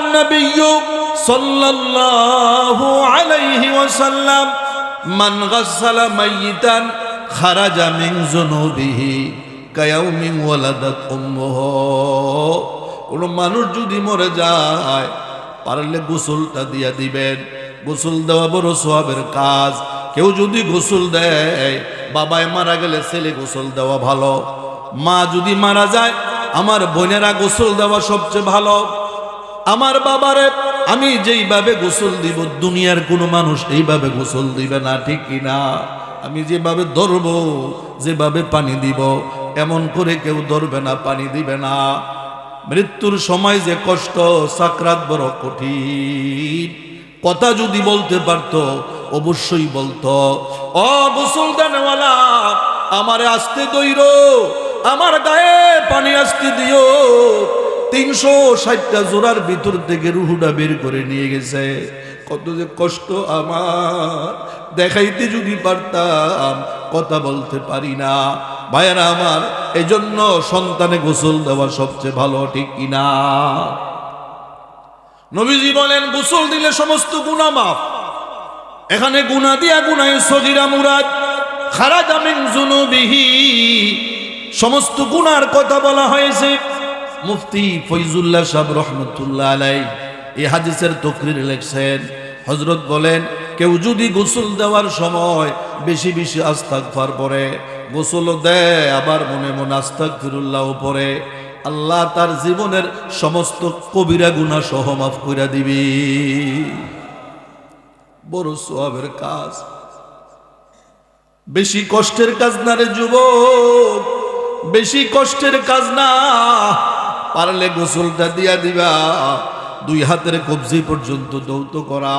النبي صلى الله عليه وسلم من غسل ميتا خرج من ذنوبه كيوم ولدت أمه কোন মানুষ যদি মরে যায় পারলে গোসলটা দিয়ে দিবেন। গোসল দেওয়া বড় সওয়াবের কাজ। কেউ যদি গোসল দেয়, বাবাই মারা গেলে ছেলে গোসল দেওয়া ভালো, মা যদি মারা যায় আমার বোনেরা গোসল দেওয়া সবচেয়ে ভালো। আমার বাবারে আমি যেইভাবে গোসল দিব দুনিয়ার কোনো মানুষ এইভাবে গোসল দিবে না, ঠিক কিনা? আমি যেভাবে ধরবো, যেভাবে পানি দিব এমন করে কেউ ধরবে না, পানি দিবে না। মৃত্যুর সময় যে কষ্ট, সাকরাত বড় কঠিন। কথা যদি বলতে পারতো অবশ্যই বলতো, ও গোসল দেনওয়ালা আমারে আসতে দইরো, আমার গায়ে পানি আসতে দিও। 360টা জোড়ার ভিতর থেকে রুহুটা বের করে নিয়ে গেছে। কত যে কষ্ট আমার, দেখাইতে যদি পারতাম, কথা বলতে পারি না। ভাইয়েরা আমার, এজন্য সন্তানে গোসল দেওয়া সবচেয়ে ভালো, ঠিক কিনা? নবীজি বলেন গোসল দিলে সমস্ত গুনাহ মাফ। এখানে গুনাহ দিয়া গুনাহে সগীরা মুরাদ, খারাজা মিন যুনুবিহি, সমস্ত গুনার কথা বলা হয়েছে। মুফতি ফয়জুল্লাহ সাহেব রহমতুল্লাহ আলাইহি এই হাদিসের তাকরীর লিখছেন। হযরত বলেন কেউ যদি গোসল দেওয়ার সময় বেশি বেশি আস্তাগফার পড়ে, গোসল দেয় আবার মনে মনে আস্তাগফিরুল্লাহ পড়ে, আল্লাহ তার জীবনের সমস্ত কবিরা গুনাহ সহ মাফ কইরা দিবে। বড় সওয়াবের কাজ, বেশি কষ্টের কাজ না রে যুবক, বেশি কষ্টের কাজ না। পারলে গোসলটা দিয়া দিবা, 2 হাতের কবজি পর্যন্ত দৌত করা।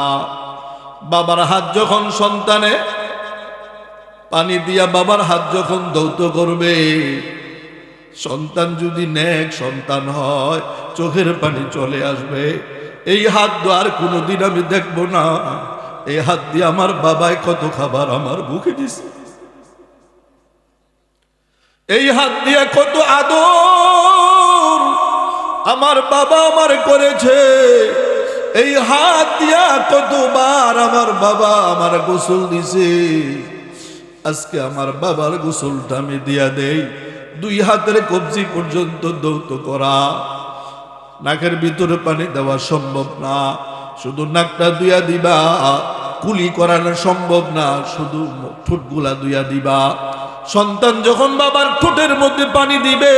বাবার হাত যখন সন্তানে পানি দিয়া বাবার হাত যখন দৌত করবে, সন্তান যদি নেক সন্তান হয় চোখের পানি চলে আসবে। এই হাত তো আর কোনোদিন আমি দেখবো না, এই হাত দিয়ে আমার বাবাই কত খাবার আমার বুকে দিছে, এই হাত দিয়ে কত আদর আমার বাবা আমার করেছে, এই হাত দিয়া কতবার আমার বাবা আমার গোসল দিছে। আজকে আমার বাবার গোসলটা আমি দিয়া দেই। 2 হাতের কবজি পর্যন্ত দৌত করা, নাকের ভিতরে পানি দেওয়া সম্ভব না, শুধু নাকটা দুইয়া দিবা। কুলি করানো সম্ভব না, শুধু ঠোঁটগুলা দুইয়া দিবা। সন্তান যখন বাবার ঠোঁটের মধ্যে পানি দিবে,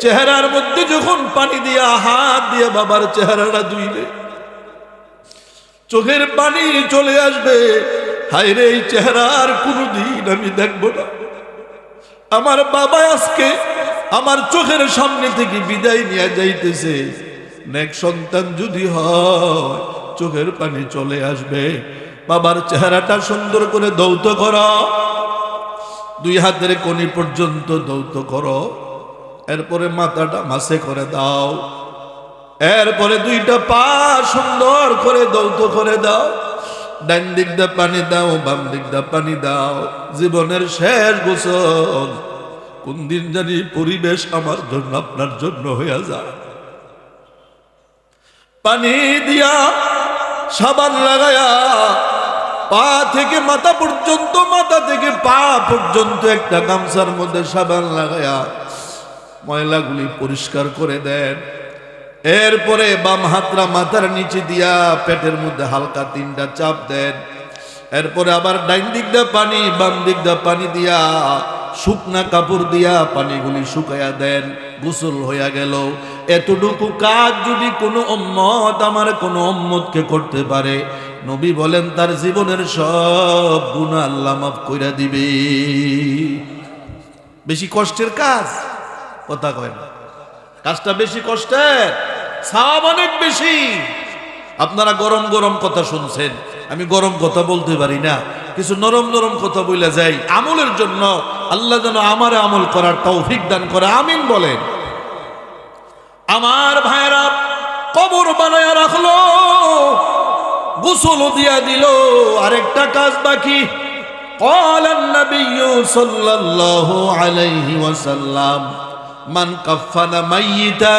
চেহারার মধ্যে যখন পানি দিয়া হাত দিয়ে বাবার চেহারাটা ধুইবে, চোখের পানি চলে আসবে। হায় রে, এই চেহারা আর কোনোদিন আমি দেখবো না। আমার বাবা আজকে আমার চোখের সামনে থেকে বিদায় নিয়ে যাইতেছে। নেক সন্তান যদি হয় চোখের পানি চলে আসবে। বাবার চেহারাটা সুন্দর করে দৌত করো, 2 হাতের কনি পর্যন্ত দৌত করো, এরপরে মাথাটা মাসে করে দাও, এরপরে 2টা পা সুন্দর করে দৌত করে দাও। ডান দিক দিয়ে পানি দাও, বাম দিক দিয়ে পানি দাও। জীবনের শেষ গোসল কোন দিন জানি পরিবেশ আমার জন্য আপনার জন্য হয়ে যায়। পানি দিয়া সাবান লাগায়া পা থেকে মাথা পর্যন্ত, মাথা থেকে পা পর্যন্ত একটা গামছার মধ্যে সাবান লাগায়া ময়লাগুলি পরিষ্কার করে দেন। এরপরে বাম হাতটা মাথার নিচে দিয়া পেটের মধ্যে হালকা 3টা চাপ দেন। এরপরে আবার ডাইন দিক দিয়ে পানি, বাম দিক দিয়ে পানি দিয়া শুকনা কাপড় দিয়া পানিগুলি শুকাইয়া দেন। গোসল হইয়া গেল। এতটুকু কাজ যদি কোনো উম্মত আমার কোনো উম্মতকে করতে পারে, নবী বলেন তার জীবনের সব গুনাহ আল্লাহ মাফ কইরা দিবে। বেশি কষ্টের কাজ, কথা কয় না, কাজটা বেশি কষ্টের, সওয়াব অনেক বেশি। আপনারা গরম গরম কথা শুনছেন, আমি গরম কথা বলতে পারি না, কিছু নরম নরম কথা বইলা যাই আমলের জন্য। আল্লাহ যেন আমারে আমল করার তৌফিক দান করে, আমিন বলেন। আমার ভাইরা কবর বানায়া রাখলো, গোসল দিয়া দিল, আরেকটা কাজ বাকি। قال النبي صلى الله عليه وسلم من كفن ميتا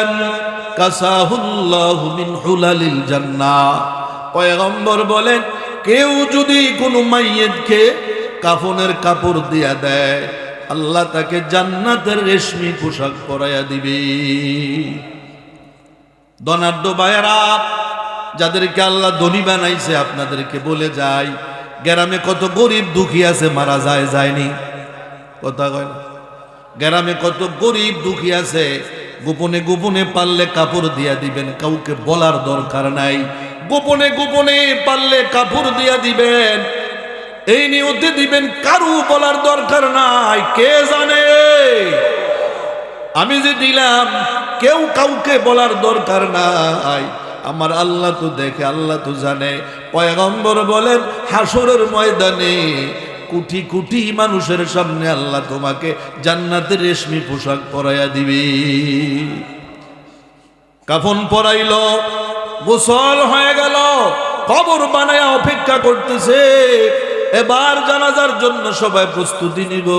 কাসাহুল্লাহু মিন হুলালিল জান্নাহ। পয়গম্বর বলেন, কেউ যদি কোনো মাইয়িতকে কাফনের কাপড় দিয়া দেয়, আল্লাহ তাকে জান্নাতের রেশমি পোশাক পরাইয়া দিবে। ধনাঢ্য ভাইয়েরা, যাদেরকে আল্লাহ ধনী বানাইছে, আপনাদেরকে বলে যায়, গ্রামে কত গরিব দুঃখী আছে, মারা যায়, যায়নি? কথা কয় না? গ্রামে কত গরিব দুঃখী আছে, গোপনে গোপনে পারলে কাপড় দিয়া দিবেন, কাউকে বলার দরকার নাই। গোপনে গোপনে পারলে কাপড় দিয়া দিবেন, এই নিয়তে দিবেন, কারু বলার দরকার নাই। কে জানে আমি যে দিলাম, কেউ কাউকে বলার দরকার নাই। আমার আল্লাহ তো দেখে, আল্লাহ তো জানে। পয়গম্বর বলেন, হাসরের ময়দানে কোটি কোটি মানুষের সামনে আল্লাহ তোমাকে জান্নাতের রেশমি পোশাক পরাইয়া দিবে। কাফন পরাইল, গোসল হয়ে গেল, কবর বানায়া অপেক্ষা করতেছে। এবার জানাজার জন্য সবাই প্রস্তুতি নিব।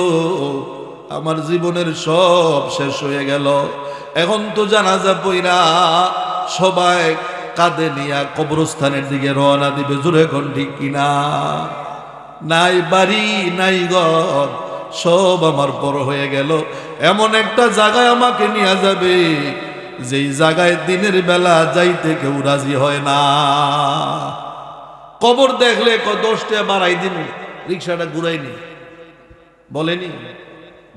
আমার জীবনের সব শেষ হয়ে গেল, এখন তো জানাজা পইরা সবাই কাঁধে নিয়া কবরস্থানের দিকে রওনা দিবে। জোরে কোন ঠিক কিনা? নাই বাড়ি নাই ঘর, সব আমার পর হয়ে গেল। এমন একটা জায়গায় আমাকে নিয়ে যাবে, যেই জায়গায় দিনের বেলা যাইতে কেউ রাজি হয় না। কবর দেখলে 10 টাকা বাড়াই দিন, রিক্সাটা ঘুরাইনি, বলেনি?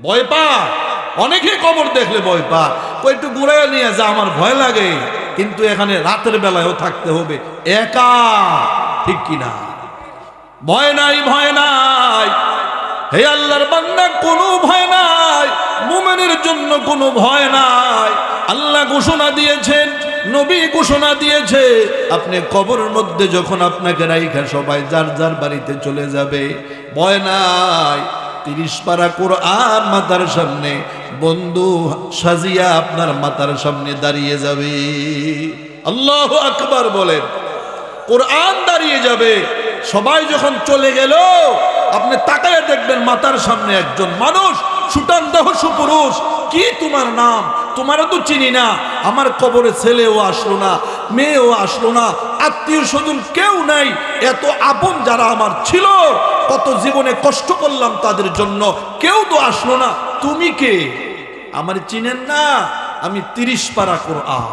ভয় পা, অনেকে কবর দেখলে ভয় পা, একটু ঘুরাইয়া নিয়ে যা, আমার ভয় লাগে। কিন্তু এখানে রাতের বেলায়ও থাকতে হবে একা, ঠিক কিনা? ভয় নাই, ভয় নাই। হে আল্লাহর বান্দা, কোনো ভয় নাই, মুমিনের জন্য কোনো ভয় নাই। আল্লাহ ঘোষণা দিয়েছেন, নবী ঘোষণা দিয়েছে, আপনি কবরের মধ্যে যখন আপনাকে রাইখা সবাই যার যার বাড়িতে চলে যাবে, ভয় নাই। 30 পারা কোরআন মাথার সামনে বন্ধু সাজিয়া আপনার মাথার সামনে দাঁড়িয়ে যাবে। আল্লাহু আকবার বলেন। কোরআন দাঁড়িয়ে যাবে। সবাই যখন চলে গেল, আপনি তাকায় দেখবেন মাথার সামনে একজন মানুষ, সুটান দেহ সুপুরুষ। কি তোমার নাম? তোমারও তো চিনি না। আমার কবরে ছেলেও আসলো না, মেয়েও আসলো না, আত্মীয় স্বজন কেউ নাই। এত আপন যারা আমার ছিল, কত জীবনে কষ্ট করলাম তাদের জন্য, কেউ তো আসলো না। তুমি কে? আমার চিনেন না? আমি 30 পারা কোরআন।